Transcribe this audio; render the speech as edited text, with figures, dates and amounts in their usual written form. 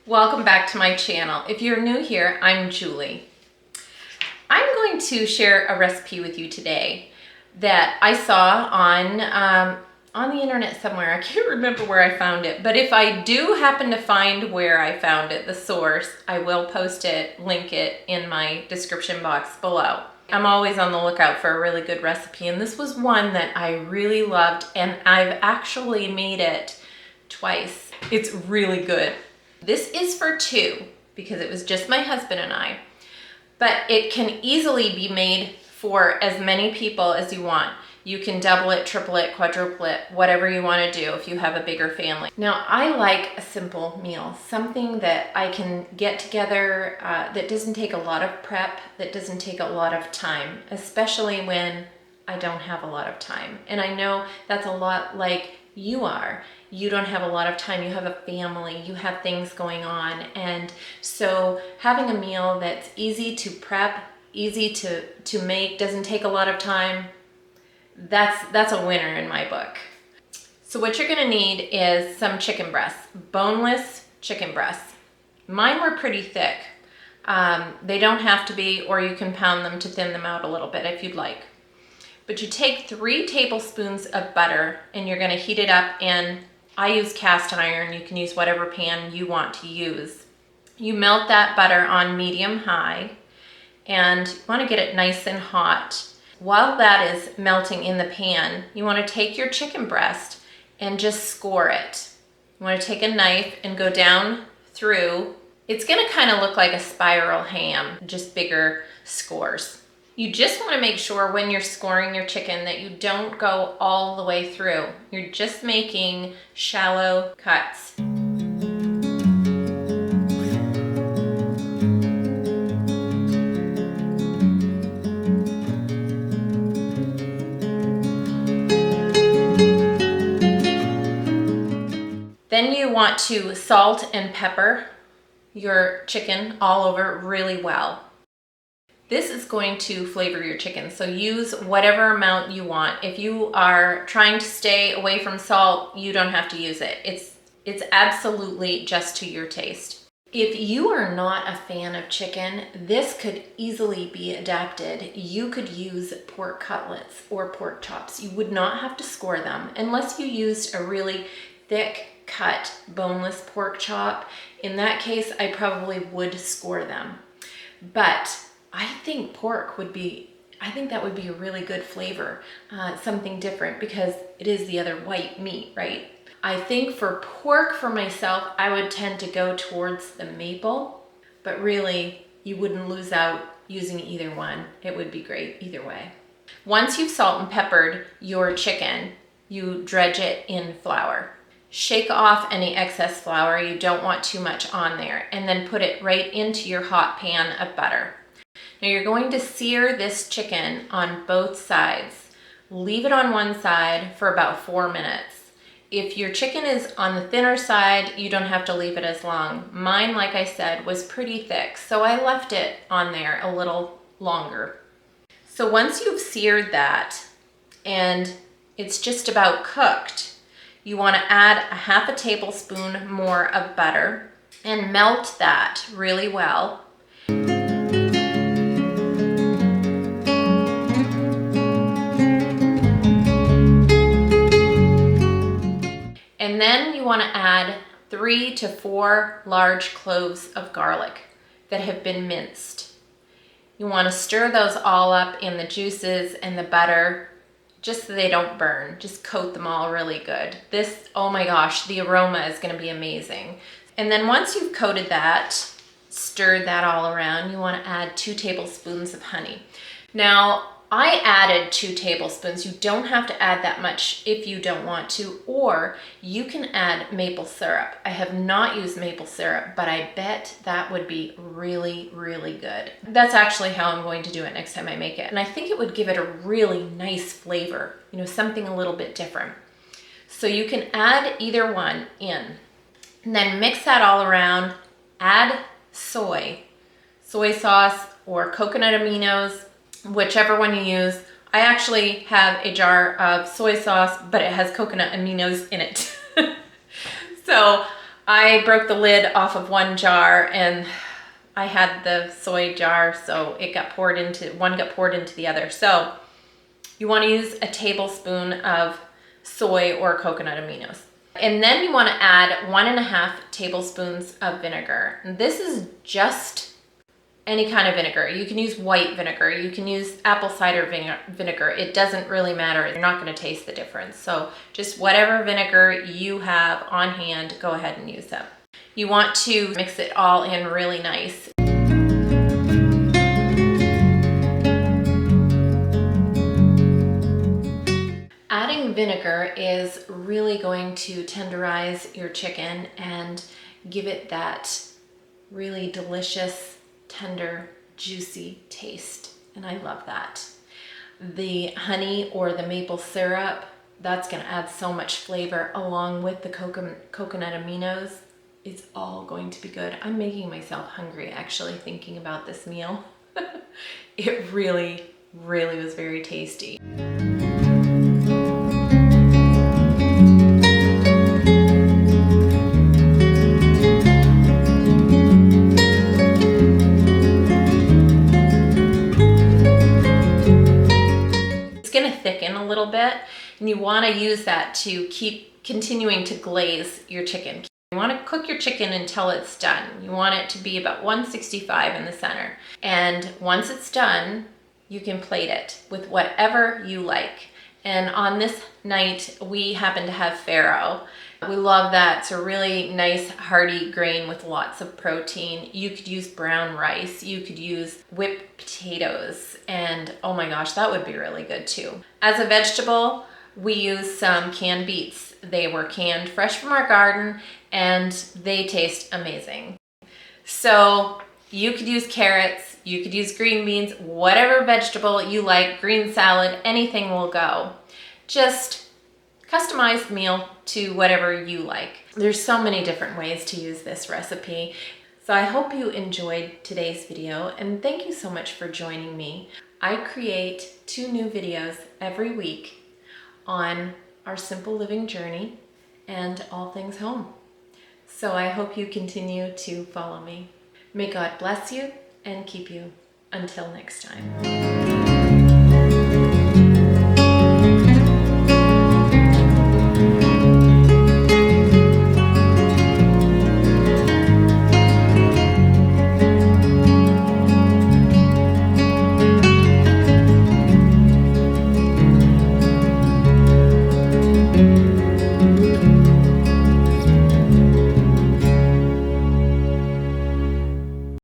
Welcome back to my channel. If you're new here, I'm Julie. I'm going to share a recipe with you today that I saw on the internet somewhere. I can't remember where I found it, but if I do happen to find where I found it, the source, I will post it, link it in my description box below. I'm always on the lookout for a really good recipe, and this was one that I really loved, and I've actually made it twice. It's really good. This is for two because it was just my husband and I, but it can easily be made for as many people as you want. You can double it, triple it, quadruple it, whatever you want to do if you have a bigger family. Now, I like a simple meal, something that I can get together that doesn't take a lot of prep, that doesn't take a lot of time, especially when I don't have a lot of time. And I know that's a lot like you are. You don't have a lot of time, you have a family, you have things going on. And so having a meal that's easy to prep, easy to make, doesn't take a lot of time, that's a winner in my book. So what you're gonna need is some chicken breasts, boneless chicken breasts. Mine were pretty thick. They don't have to be, or you can pound them to thin them out a little bit if you'd like. But you take 3 tablespoons of butter and you're gonna heat it up in, I use cast iron, you can use whatever pan you want to use. You melt that butter on medium high and you wanna get it nice and hot. While that is melting in the pan, you wanna take your chicken breast and just score it. You wanna take a knife and go down through. It's gonna kinda look like a spiral ham, just bigger scores. You just want to make sure when you're scoring your chicken that you don't go all the way through. You're just making shallow cuts. Then you want to salt and pepper your chicken all over really well. This is going to flavor your chicken, so use whatever amount you want. If you are trying to stay away from salt, you don't have to use it. It's absolutely just to your taste. If you are not a fan of chicken, this could easily be adapted. You could use pork cutlets or pork chops. You would not have to score them unless you used a really thick cut boneless pork chop. In that case, I probably would score them. But I think that would be a really good flavor, something different because it is the other white meat, right? I think for pork for myself, I would tend to go towards the maple, but really you wouldn't lose out using either one. It would be great either way. Once you've salt and peppered your chicken, you dredge it in flour. Shake off any excess flour. You don't want too much on there, and then put it right into your hot pan of butter. Now you're going to sear this chicken on both sides. Leave it on one side for about 4 minutes. If your chicken is on the thinner side, you don't have to leave it as long. Mine, like I said, was pretty thick, so I left it on there a little longer. So once you've seared that and it's just about cooked, you want to add a half a tablespoon more of butter and melt that really well. And then you want to add 3 to 4 large cloves of garlic that have been minced. You want to stir those all up in the juices and the butter just so they don't burn. Just coat them all really good. This, oh my gosh, the aroma is going to be amazing. And then once you've coated that, stirred that all around, you want to add 2 tablespoons of honey. Now, I added 2 tablespoons. You don't have to add that much if you don't want to, or you can add maple syrup. I have not used maple syrup, but I bet that would be really, really good. That's actually how I'm going to do it next time I make it. And I think it would give it a really nice flavor, you know, something a little bit different. So you can add either one in, and then mix that all around. Add soy sauce or coconut aminos, whichever one you use. I actually have a jar of soy sauce, but it has coconut aminos in it. So I broke the lid off of one jar and I had the soy jar, so it got poured into, one got poured into the other. So you want to use a tablespoon of soy or coconut aminos. And then you want to add 1.5 tablespoons of vinegar. And this is just any kind of vinegar. You can use white vinegar, you can use apple cider vinegar. It doesn't really matter. You're not going to taste the difference. So just whatever vinegar you have on hand, go ahead and use them. You want to mix it all in really nice. Adding vinegar is really going to tenderize your chicken and give it that really delicious, tender, juicy taste. And I love that. The honey or the maple syrup, that's going to add so much flavor along with the coconut aminos. It's all going to be good. I'm making myself hungry actually thinking about this meal. It really, really was very tasty. Thicken a little bit, and you want to use that to keep continuing to glaze your chicken. You want to cook your chicken until it's done. You want it to be about 165 in the center. And once it's done, you can plate it with whatever you like. And on this night, we happen to have farro. We love that. It's a really nice hearty grain with lots of protein. You could use brown rice. You could use whipped potatoes. And oh my gosh, that would be really good too. As a vegetable, we use some canned beets. They were canned fresh from our garden and they taste amazing. So you could use carrots, you could use green beans, whatever vegetable you like, green salad, anything will go. Just customize the meal to whatever you like. There's so many different ways to use this recipe. So I hope you enjoyed today's video and thank you so much for joining me. I create 2 new videos every week on our simple living journey and all things home. So I hope you continue to follow me. May God bless you and keep you. Until next time.